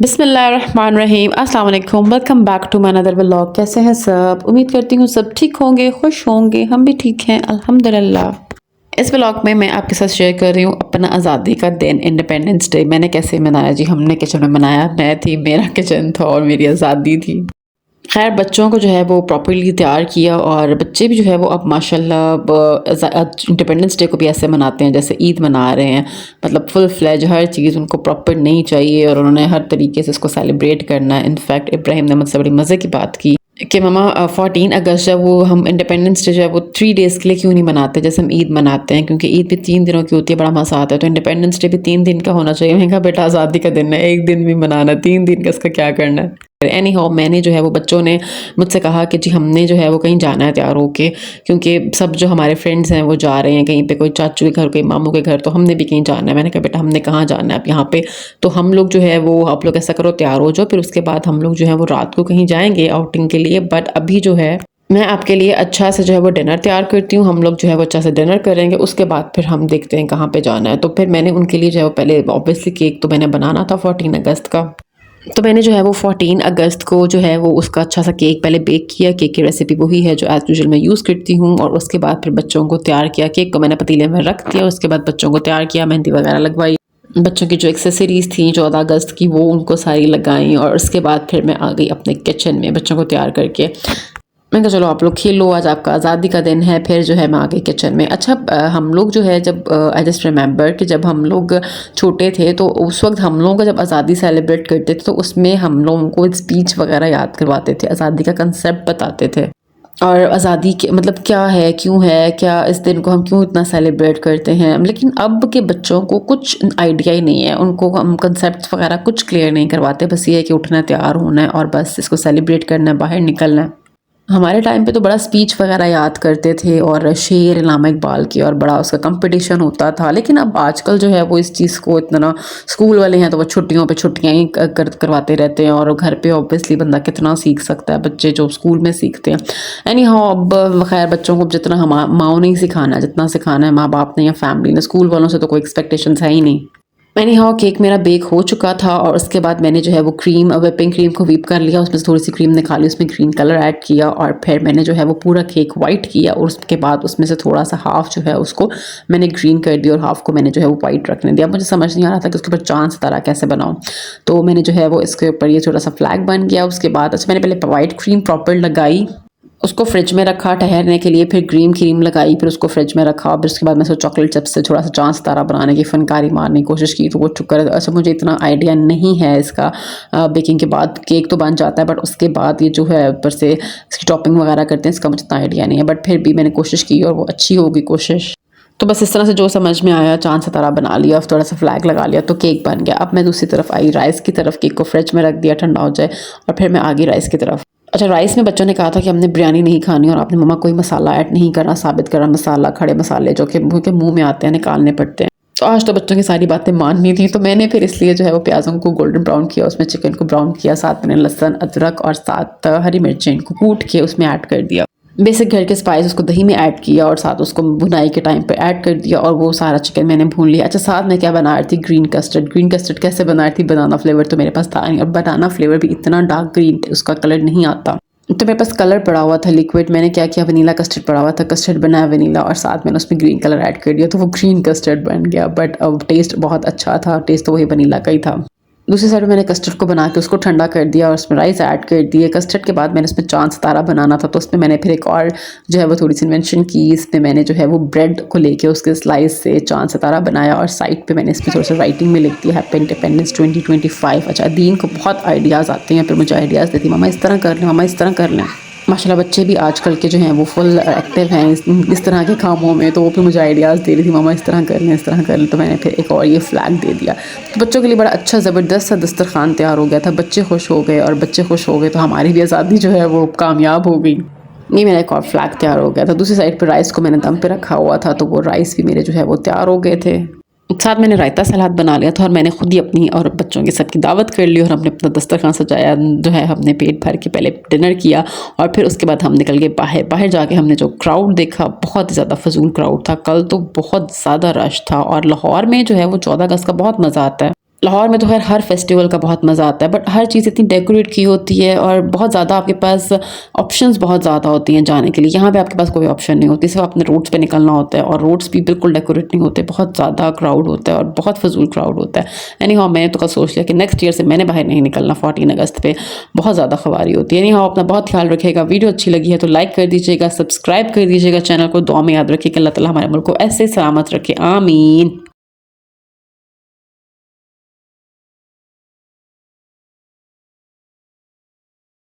बिस्मिल्लाहिर्रहमानिर्रहीम अस्सलाम वालेकुम, welcome back to my another vlog. कैसे हैं सब? उम्मीद करती हूँ सब ठीक होंगे, खुश होंगे। हम भी ठीक हैं अल्हम्दुलिल्लाह। इस व्लॉग में मैं आपके साथ शेयर कर रही हूँ अपना आज़ादी का दिन, इंडिपेंडेंस डे मैंने कैसे मनाया जी। हमने किचन में मनाया, मैं थी, मेरा किचन था और मेरी आज़ादी थी। खैर बच्चों को जो है वो प्रॉपर्ली तैयार किया और बच्चे भी जो है वो अब माशाल्लाह इंडिपेंडेंस डे को भी ऐसे मनाते हैं जैसे ईद मना रहे हैं। मतलब फुल फ्लेज हर चीज़ उनको प्रॉपर नहीं चाहिए और उन्होंने हर तरीके से इसको सेलिब्रेट करना है। इनफैक्ट इब्राहिम ने मुझसे बड़ी मज़े की बात की कि ममा 14 अगस्त जब वो हम इंडिपेंडेंस डे जो है वो 3 डेज़ के लिए क्यों नहीं मनाते जैसे हम ईद मनाते हैं, क्योंकि ईद भी 3 दिनों की होती है, बड़ा मज़ा आता है। तो इंडिपेंडेंस डे भी 3 दिन का होना चाहिए। मैंने कहा बेटा आज़ादी का दिन है, एक दिन भी मनाना, 3 दिन का इसका क्या करना है। एनी हाउ मैंने जो है वो बच्चों ने मुझसे कहा कि जी हमने जो है वो कहीं जाना है तैयार होके, क्योंकि सब जो हमारे फ्रेंड्स हैं वो जा रहे हैं कहीं पे, कोई चाचू के घर, कोई मामू के घर, तो हमने भी कहीं जाना है। मैंने कहा बेटा हमने कहाँ जाना है अब यहाँ पे, तो हम लोग जो है वो आप लोग ऐसा करो तैयार हो जाओ, फिर उसके बाद हम लोग जो है वो रात को कहीं जाएंगे आउटिंग के लिए। बट अभी जो है मैं आपके लिए अच्छा से जो है वो डिनर तैयार करती हूँ, हम लोग जो है वो अच्छा से डिनर करेंगे, उसके बाद फिर हम देखते हैं कहाँ पे जाना है। तो फिर मैंने उनके लिए जो है वो पहले ऑब्वियसली केक तो मैंने बनाना था 14 अगस्त का, तो मैंने जो है वो 14 अगस्त को जो है वो उसका अच्छा सा केक पहले बेक किया। केक की रेसिपी वही है जो एज़ यूजुअल मैं यूज़ करती हूँ। और उसके बाद फिर बच्चों को तैयार किया, केक को मैंने पतीले में रख दिया, उसके बाद बच्चों को तैयार किया, मेहंदी वगैरह लगवाई, बच्चों की जो एक्सेसरीज़ थी 14 अगस्त की वो उनको सारी लगाई। और उसके बाद फिर मैं आ गई अपने किचन में बच्चों को तैयार करके। मैंने कहा चलो आप लोग खेलो, आज आपका आज़ादी का दिन है। फिर जो है मैं आ गई किचन में। अच्छा हम लोग जो है जब आई जस्ट रिमेंबर कि जब हम लोग छोटे थे तो उस वक्त हम लोगों को जब आज़ादी सेलिब्रेट करते थे तो उसमें हम लोगों को स्पीच वगैरह याद करवाते थे, आज़ादी का कंसेप्ट बताते थे और आज़ादी के मतलब क्या है, क्यों है, क्या इस दिन को हम क्यों इतना सेलिब्रेट करते हैं। लेकिन अब के बच्चों को कुछ आइडिया ही नहीं है, उनको हम कंसेप्ट वगैरह कुछ क्लियर नहीं करवाते, बस ये है कि उठना है, तैयार होना है और बस इसको सेलिब्रेट करना है, बाहर निकलना है। हमारे टाइम पे तो बड़ा स्पीच वगैरह याद करते थे और शेर इलामा इकबाल की और बड़ा उसका कंपटीशन होता था। लेकिन अब आजकल जो है वो इस चीज़ को इतना, स्कूल वाले हैं तो वो छुट्टियों पे छुट्टियां ही करवाते रहते हैं और घर पे ऑब्वियसली बंदा कितना सीख सकता है, बच्चे जो स्कूल में सीखते हैं। एनी हाउ अब खैर बच्चों को जितना हम माओ नहीं सिखाना है, जितना सिखाना है माँ बाप ने या फैमिली ने, स्कूल वालों से तो कोई एक्सपेक्टेशन है ही नहीं। मैंने हाँ केक मेरा बेक हो चुका था और उसके बाद मैंने जो है वो क्रीम, व्हिपिंग क्रीम को व्हीप कर लिया, उसमें से थोड़ी सी क्रीम निकाली, उसमें ग्रीन कलर ऐड किया और फिर मैंने जो है वो पूरा केक वाइट किया और उसके बाद उसमें से थोड़ा सा हाफ जो है उसको मैंने ग्रीन कर दिया और हाफ को मैंने जो है वो वाइट रखने दिया। मुझे समझ नहीं आ रहा था कि उसके ऊपर चांद सितारा कैसे बनाऊँ, तो मैंने जो है वो इसके ऊपर ये छोटा सा फ्लैग बन गया। उसके बाद अच्छा मैंने पहले वाइट क्रीम प्रॉपर लगाई, उसको फ्रिज में रखा ठहरने के लिए, फिर ग्रीन क्रीम लगाई, फिर उसको फ्रिज में रखा। फिर उसके बाद मैं चॉकलेट चिप्स से थोड़ा सा चांद सितारा बनाने की फनकारी मारने की कोशिश की, तो वो चुकर अच्छा मुझे इतना आइडिया नहीं है इसका। बेकिंग के बाद केक तो बन जाता है बट उसके बाद ये जो है ऊपर से इसकी टॉपिंग वगैरह करते हैं, इसका मुझे इतना आइडिया नहीं है। बट फिर भी मैंने कोशिश की और वो अच्छी होगी कोशिश। तो बस इस तरह से जो समझ में आया चांद सितारा बना लिया, थोड़ा सा फ्लैग लगा लिया, तो केक बन गया। अब मैं दूसरी तरफ आई राइस की तरफ, केक को फ्रिज में रख दिया ठंडा हो जाए और फिर मैं आ गई राइस की तरफ। अच्छा राइस में बच्चों ने कहा था कि हमने बिरयानी नहीं खानी और आपने मम्मा कोई मसाला ऐड नहीं करना, साबित करा मसाला, खड़े मसाले जो कि मुंह में आते हैं निकालने पड़ते हैं। तो आज तो बच्चों की सारी बातें माननी थी, तो मैंने फिर इसलिए जो है वो प्याज़ों को गोल्डन ब्राउन किया, उसमें चिकन को ब्राउन किया, साथ में लहसुन अदरक और साथ हरी मिर्चें इनको कूट के उसमें ऐड कर दिया। बेसिक घर के स्पाइस उसको दही में ऐड किया और साथ उसको भुनाई के टाइम पे ऐड कर दिया और वो सारा चिकन मैंने भून लिया। अच्छा साथ में क्या बना रही थी, ग्रीन कस्टर्ड। ग्रीन कस्टर्ड कैसे बना रही थी, बनाना फ्लेवर तो मेरे पास था नहीं और बनाना फ्लेवर भी इतना डार्क ग्रीन उसका कलर नहीं आता, तो मेरे पास कलर पड़ा हुआ था लिक्विड। मैंने क्या किया, वनीला कस्टर्ड पड़ा हुआ था, कस्टर्ड बनाया वनीला और साथ मैंने उसमें ग्रीन कलर ऐड कर दिया, तो वो ग्रीन कस्टर्ड बन गया। बट अब टेस्ट बहुत अच्छा था, टेस्ट तो वही वनीला का ही था। दूसरी साइड मैंने कस्टर्ड को बना के उसको ठंडा कर दिया और उसमें राइस ऐड कर दिए। कस्टर्ड के बाद मैंने उसमें चांद सितारा बनाना था, तो उसमें मैंने फिर एक और जो है वो थोड़ी सी इन्वेंशन की। इसमें मैंने जो है वो ब्रेड को लेके उसके स्लाइस से चांद सितारा बनाया और साइड पे मैंने इसमें थोड़ा सा राइटिंग में लिख दिया हैप्पी इंडिपेंडेंस 2025। अच्छा दीन को बहुत आइडियाज़ आते हैं, फिर मुझे आइडियाज़ देती मम्मा इस तरह कर लें, मम्मा इस तरह कर लें। माशाल्लाह बच्चे भी आजकल के जो हैं वो फुल एक्टिव हैं इस तरह के कामों में, तो वो फिर मुझे आइडियाज़ दे रही थी मम्मा इस तरह कर लें, इस तरह कर लें। तो मैंने फिर एक और ये फ्लैग दे दिया, तो बच्चों के लिए बड़ा अच्छा ज़बरदस्त सा दस्तरखान तैयार हो गया था। बच्चे खुश हो गए और बच्चे खुश हो गए तो हमारी भी आज़ादी जो है वो कामयाब हो गई। ये मेरा एक और फ्लैग तैयार हो गया था। दूसरी साइड पर राइस को मैंने दम पे रखा हुआ था, तो वो राइस भी मेरे जो है वो तैयार हो गए थे। साथ मैंने रायता सलाद बना लिया था और मैंने खुद ही अपनी और बच्चों की सबकी दावत कर ली और हमने अपना दस्तरखान सजाया, जो है हमने पेट भर के पहले डिनर किया और फिर उसके बाद हम निकल गए बाहर। बाहर जाके हमने जो क्राउड देखा बहुत ही ज़्यादा फजूल क्राउड था। कल तो बहुत ज़्यादा रश था और लाहौर में जो है वो 14 अगस्त का बहुत मज़ा आता है। लाहौर में तो खैर हर फेस्टिवल का बहुत मज़ा आता है, बट हर चीज़ इतनी डेकोरेट की होती है और बहुत ज़्यादा आपके पास ऑप्शंस बहुत ज़्यादा होती हैं जाने के लिए। यहाँ पे आपके पास कोई ऑप्शन नहीं होती, सिर्फ अपने रोड्स पे निकलना होता है, और रोड्स भी बिल्कुल डेकोरेट नहीं होते, बहुत ज़्यादा क्राउड होता है और बहुत फजूल क्राउड होता है। एनी हाउ मैंने तो कल सोच लिया कि नेक्स्ट ईयर से मैंने बाहर नहीं निकलना 14 अगस्त पे, बहुत ज़्यादा खबारी होती है। एनी हाउ अपना बहुत ख्याल रखिएगा। वीडियो अच्छी लगी है तो लाइक कर दीजिएगा, सब्सक्राइब कर दीजिएगा चैनल को। दुआ में याद रखिए कि अल्लाह ताला हमारे मुल्क को ऐसे सलामत रखे, आमीन।